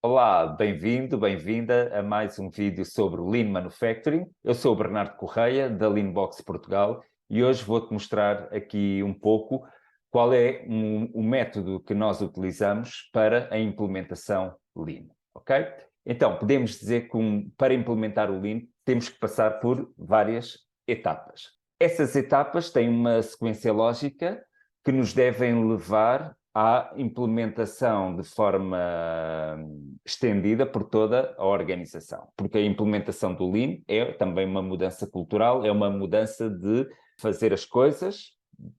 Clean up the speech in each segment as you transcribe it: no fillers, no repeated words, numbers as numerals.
Olá, bem-vindo, bem-vinda a mais um vídeo sobre Lean Manufacturing. Eu sou o Bernardo Correia, da Leanbox Portugal, e hoje vou-te mostrar aqui um pouco qual é o método que nós utilizamos para a implementação Lean, ok? Então, podemos dizer que para implementar o Lean temos que passar por várias etapas. Essas etapas têm uma sequência lógica que nos devem levar à implementação de forma estendida por toda a organização. Porque a implementação do Lean é também uma mudança cultural, é uma mudança de fazer as coisas,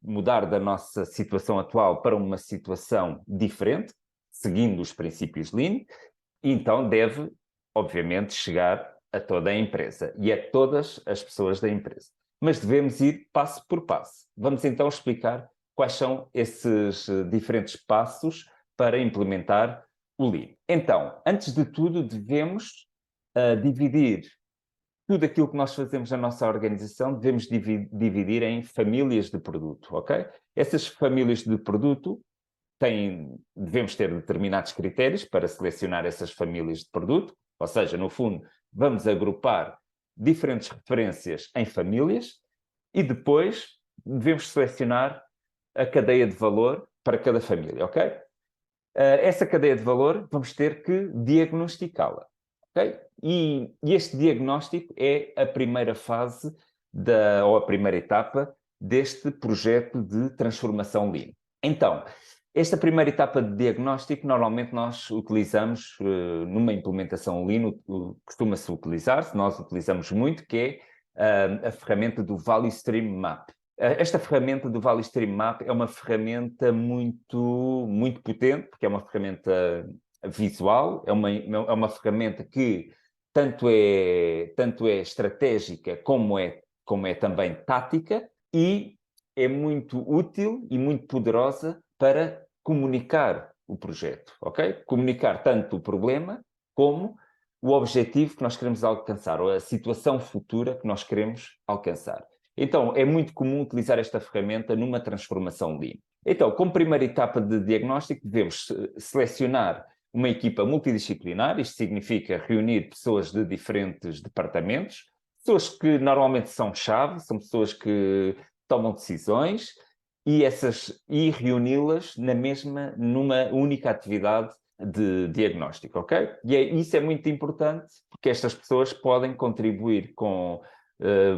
mudar da nossa situação atual para uma situação diferente, seguindo os princípios Lean, e então deve, obviamente, chegar a toda a empresa e a todas as pessoas da empresa. Mas devemos ir passo por passo. Vamos então explicar quais são esses diferentes passos para implementar o Lean. Então, antes de tudo, devemos dividir tudo aquilo que nós fazemos na nossa organização, devemos dividir em famílias de produto, ok? Essas famílias de produto devemos ter determinados critérios para selecionar essas famílias de produto, ou seja, no fundo, vamos agrupar diferentes referências em famílias e depois devemos selecionar a cadeia de valor para cada família, ok? Essa cadeia de valor vamos ter que diagnosticá-la, ok? E este diagnóstico é a primeira fase ou a primeira etapa deste projeto de transformação Lean. Então, esta primeira etapa de diagnóstico, normalmente nós utilizamos numa implementação Lean, costuma-se utilizar, nós utilizamos muito, que é a ferramenta do Value Stream Map. Esta ferramenta do Value Stream Map é uma ferramenta muito potente, porque é uma ferramenta visual, é uma ferramenta que tanto é estratégica como é também tática e é muito útil e muito poderosa para comunicar o projeto, ok? Comunicar tanto o problema como o objetivo que nós queremos alcançar, ou a situação futura que nós queremos alcançar. Então, é muito comum utilizar esta ferramenta numa transformação Lean. Então, como primeira etapa de diagnóstico, devemos selecionar uma equipa multidisciplinar, isto significa reunir pessoas de diferentes departamentos, pessoas que normalmente são chave, são pessoas que tomam decisões, e reuni-las numa única atividade de diagnóstico, ok? Isso é muito importante, porque estas pessoas podem contribuir com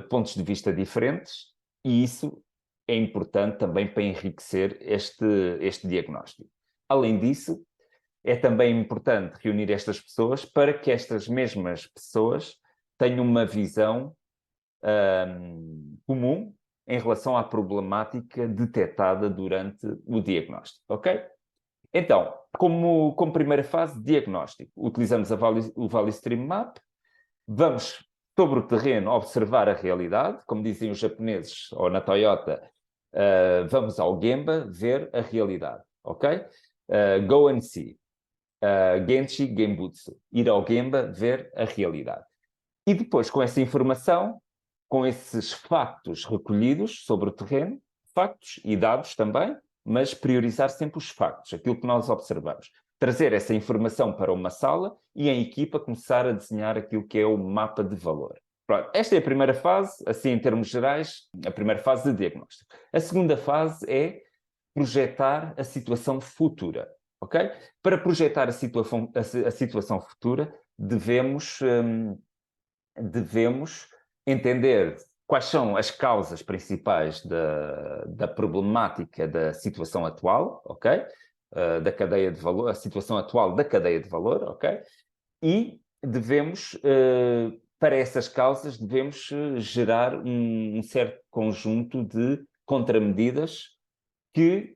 pontos de vista diferentes, e isso é importante também para enriquecer este diagnóstico. Além disso, é também importante reunir estas pessoas para que estas mesmas pessoas tenham uma visão comum em relação à problemática detectada durante o diagnóstico, ok? Então, como primeira fase, diagnóstico, utilizamos o Value Stream Map, vamos sobre o terreno observar a realidade, como dizem os japoneses, ou na Toyota, vamos ao Gemba ver a realidade, ok? Go and see. Genshi Genbutsu. Ir ao Gemba ver a realidade. E depois, com essa informação, com esses factos recolhidos sobre o terreno, factos e dados também, mas priorizar sempre os factos, aquilo que nós observamos. Trazer essa informação para uma sala e a equipa começar a desenhar aquilo que é o mapa de valor. Pronto, esta é a primeira fase, assim em termos gerais, a primeira fase de diagnóstico. A segunda fase é projetar a situação futura, ok? Para projetar a situação futura, devemos entender quais são as causas principais da problemática da situação atual, ok? Da cadeia de valor, a situação atual da cadeia de valor, ok? E para essas causas, devemos gerar um certo conjunto de contramedidas que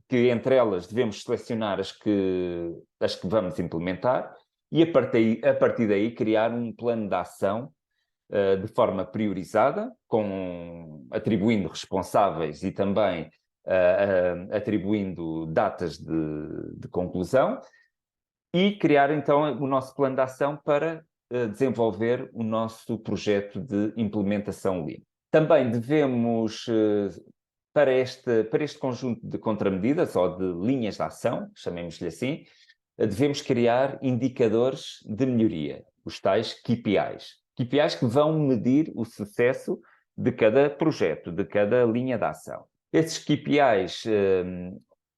entre elas devemos selecionar as que vamos implementar e a partir daí criar um plano de ação de forma priorizada, atribuindo responsáveis e também atribuindo datas de conclusão, e criar então o nosso plano de ação para desenvolver o nosso projeto de implementação Lean. Também devemos, para este conjunto de contramedidas, ou de linhas de ação, chamemos-lhe assim, devemos criar indicadores de melhoria, os tais KPIs. KPIs que vão medir o sucesso de cada projeto, de cada linha de ação. Esses KPIs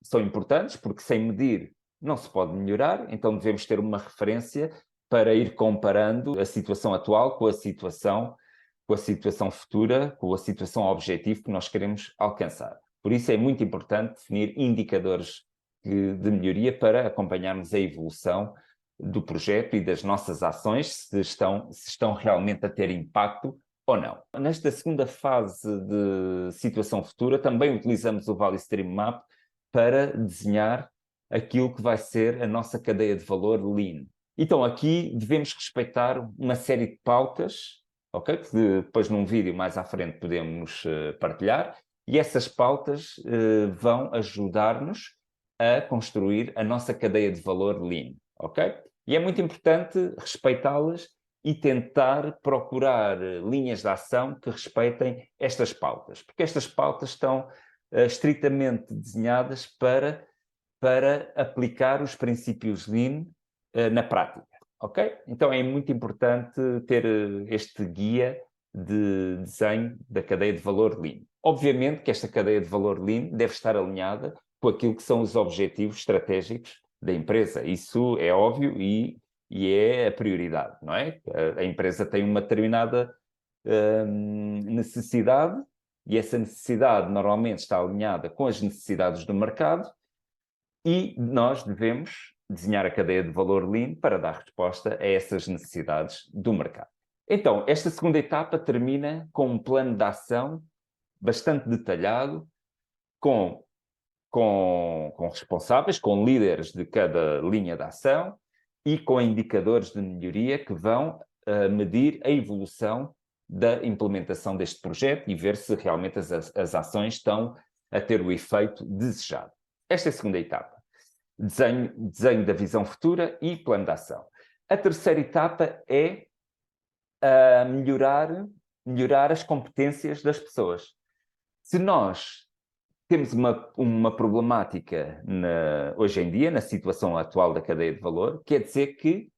são importantes porque sem medir não se pode melhorar, então devemos ter uma referência para ir comparando a situação atual com a situação futura, com a situação objetivo que nós queremos alcançar. Por isso é muito importante definir indicadores de melhoria para acompanharmos a evolução do projeto e das nossas ações, se estão realmente a ter impacto ou não. Nesta segunda fase de situação futura, também utilizamos o Value Stream Map para desenhar aquilo que vai ser a nossa cadeia de valor Lean. Então, aqui devemos respeitar uma série de pautas, ok? Que depois num vídeo mais à frente podemos partilhar, e essas pautas vão ajudar-nos a construir a nossa cadeia de valor Lean, ok? E é muito importante respeitá-las e tentar procurar linhas de ação que respeitem estas pautas, porque estas pautas estão estritamente desenhadas para aplicar os princípios Lean na prática, ok? Então é muito importante ter este guia de desenho da cadeia de valor Lean. Obviamente que esta cadeia de valor Lean deve estar alinhada com aquilo que são os objetivos estratégicos da empresa. Isso é óbvio e é a prioridade, não é? A empresa tem uma determinada necessidade e essa necessidade normalmente está alinhada com as necessidades do mercado e nós devemos desenhar a cadeia de valor Lean para dar resposta a essas necessidades do mercado. Então, esta segunda etapa termina com um plano de ação bastante detalhado, com responsáveis, com líderes de cada linha de ação e com indicadores de melhoria que vão medir a evolução da implementação deste projeto e ver se realmente as ações estão a ter o efeito desejado. Esta é a segunda etapa. Desenho da visão futura e plano de ação. A terceira etapa é melhorar as competências das pessoas. Se nós temos uma problemática hoje em dia, na situação atual da cadeia de valor, quer dizer que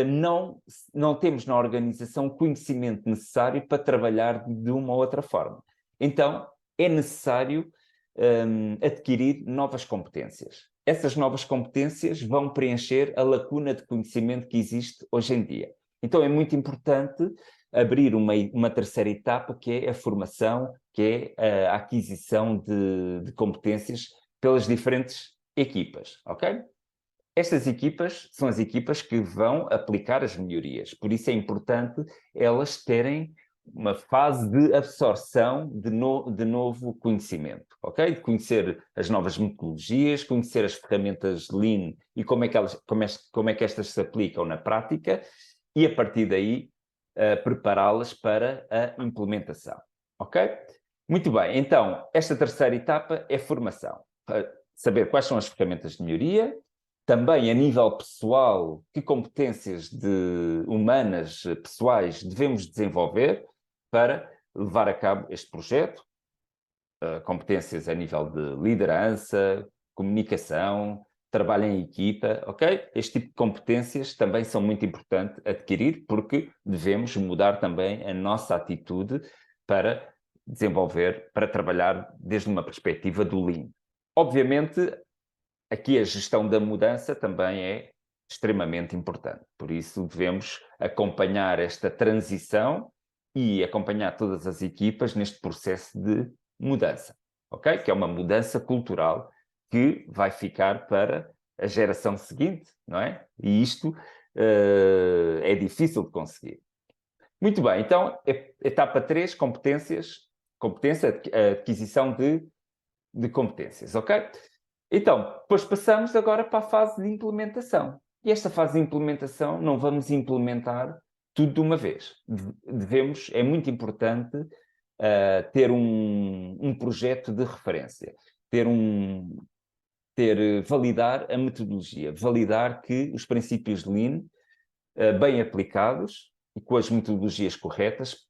não temos na organização o conhecimento necessário para trabalhar de uma ou outra forma. Então, é necessário adquirir novas competências. Essas novas competências vão preencher a lacuna de conhecimento que existe hoje em dia. Então, é muito importante abrir uma terceira etapa, que é a formação, que é a aquisição de competências pelas diferentes equipas, ok? Estas equipas são as equipas que vão aplicar as melhorias, por isso é importante elas terem uma fase de absorção de novo conhecimento, ok? De conhecer as novas metodologias, conhecer as ferramentas Lean e como é que estas se aplicam na prática e, a partir daí, prepará-las para a implementação, ok? Muito bem, então, esta terceira etapa é formação. Saber quais são as ferramentas de melhoria, também a nível pessoal, que competências humanas, pessoais, devemos desenvolver para levar a cabo este projeto, competências a nível de liderança, comunicação, trabalho em equipa, ok? Este tipo de competências também são muito importantes adquirir, porque devemos mudar também a nossa atitude para desenvolver, para trabalhar desde uma perspectiva do Lean. Obviamente, aqui a gestão da mudança também é extremamente importante, por isso devemos acompanhar esta transição e acompanhar todas as equipas neste processo de mudança, ok? Que é uma mudança cultural que vai ficar para a geração seguinte, não é? E isto é difícil de conseguir. Muito bem, então, etapa 3, competência, aquisição de competências, ok? Então, depois passamos agora para a fase de implementação. E esta fase de implementação não vamos implementar tudo de uma vez. É muito importante ter um projeto de referência, validar a metodologia, validar que os princípios de Lean, bem aplicados e com as metodologias corretas,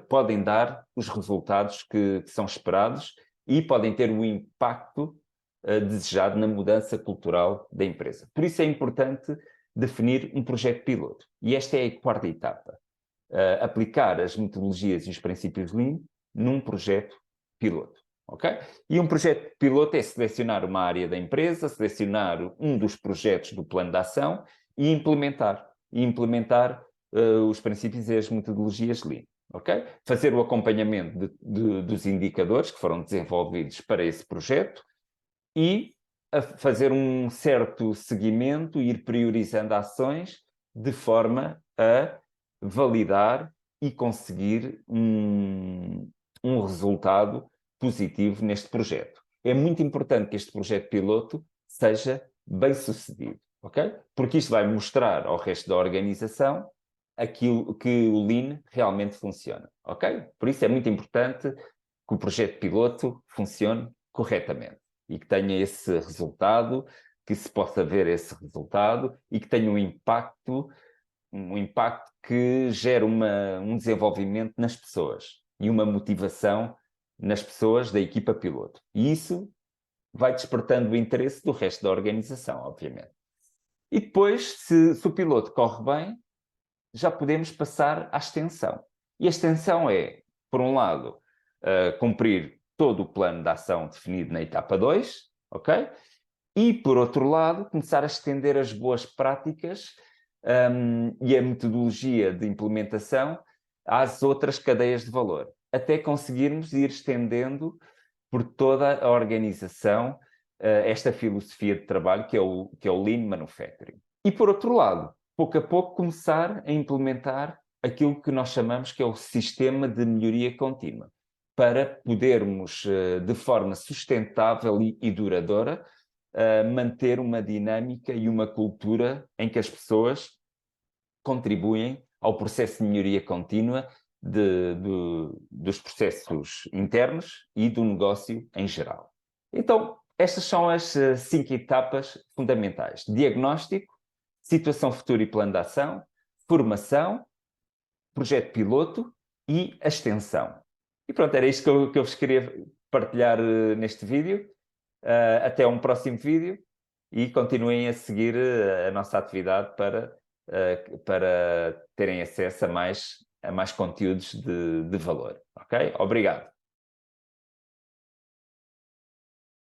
podem dar os resultados que são esperados e podem ter o impacto desejado na mudança cultural da empresa. Por isso é importante definir um projeto piloto. E esta é a quarta etapa. Aplicar as metodologias e os princípios Lean num projeto piloto. Okay? E um projeto piloto é selecionar uma área da empresa, selecionar um dos projetos do plano de ação e implementar. Os princípios e as metodologias Lean. Okay? Fazer o acompanhamento dos indicadores que foram desenvolvidos para esse projeto e fazer um certo seguimento, ir priorizando ações de forma a validar e conseguir um resultado positivo neste projeto. É muito importante que este projeto piloto seja bem sucedido, ok? Porque isto vai mostrar ao resto da organização aquilo que o Lean realmente funciona, ok? Por isso é muito importante que o projeto piloto funcione corretamente e que tenha esse resultado, que se possa ver esse resultado e que tenha um impacto que gere um desenvolvimento nas pessoas e uma motivação nas pessoas da equipa piloto. E isso vai despertando o interesse do resto da organização, obviamente. E depois, se o piloto corre bem, já podemos passar à extensão. E a extensão é, por um lado, cumprir todo o plano de ação definido na etapa 2, ok? E, por outro lado, começar a estender as boas práticas e a metodologia de implementação às outras cadeias de valor, até conseguirmos ir estendendo por toda a organização esta filosofia de trabalho que é o Lean Manufacturing. E, por outro lado, pouco a pouco começar a implementar aquilo que nós chamamos que é o sistema de melhoria contínua, para podermos, de forma sustentável e duradoura, manter uma dinâmica e uma cultura em que as pessoas contribuem ao processo de melhoria contínua dos processos internos e do negócio em geral. Então, estas são as 5 etapas fundamentais: diagnóstico, situação futura e plano de ação, formação, projeto piloto e a extensão. E pronto, era isto que eu vos queria partilhar neste vídeo. Até um próximo vídeo e continuem a seguir a nossa atividade para terem acesso a mais conteúdos de valor. Ok? Obrigado.